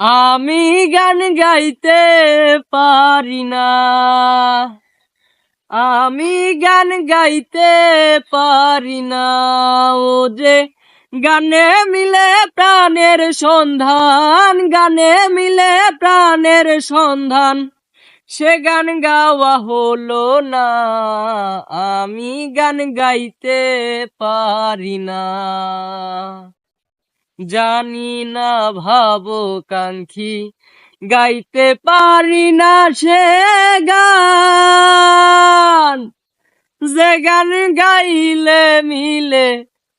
আমি গান গাইতে পারি না, আমি গান গাইতে পারি না। ও যে গানে মিলে প্রাণের সন্ধান, গানে মিলে প্রাণের সন্ধান, সে গান গাওয়া হলো না। আমি গান গাইতে পারি না, জানি না ভাবকাঙ্ক্ষী, গাইতে পারি না সে গান, যে গান গাইলে মিলে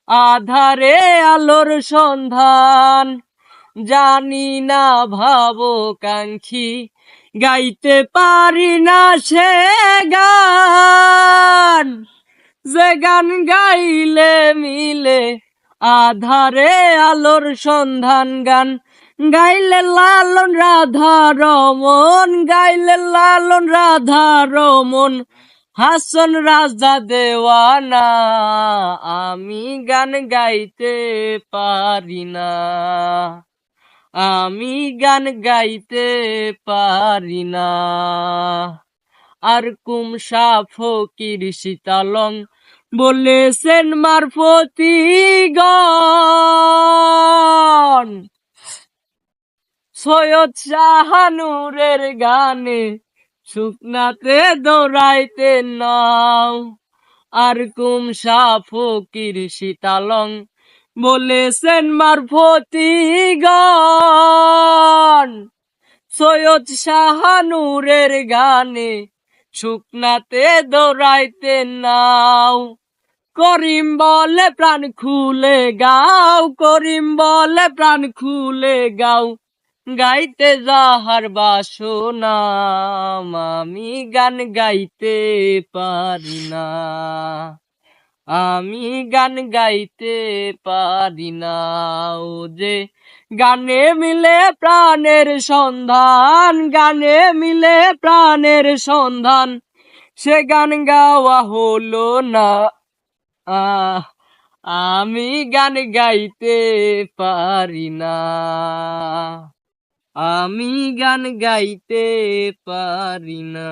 আধারে আলোর সন্ধান। জানি না ভাবকাঙ্ক্ষী, গাইতে পারি না সে গান, যে গান গাইলে মিলে আধারে আলোর সন্ধান। গান গাইলে লালন রাধা রমন, গাইলে লালন রাধা রমন, হাসন রাজা দেওয়ানা। আমি গান গাইতে পারি না, আমি গান গাইতে পারি না। আর কুমসা ফকির শীতালং বলেছেন মারফতি গণ, সৈয়দ শাহানুরের গানে শুকনাতে দৌড়াইতে নাও। আর কুমসা ফকির শীতালং বলেছেন মারফতি গণ, সৈয়দ শাহানুরের গানে শুকনাতে দৌড়াইতে নাও। করিম বলে প্রাণ খুলে গাও, করিম বলে প্রাণ খুলে গাও, গাইতে যাহার বাসনা। আমি গান গাইতে পারি না, আমি গান গাইতে পারি না। ও যে গানে মিলে প্রাণের সন্ধান, গানে মিলে প্রাণের সন্ধান, সে গান গাওয়া হলো না। আমি গান গাইতে পারি না, আমি গান গাইতে পারি না।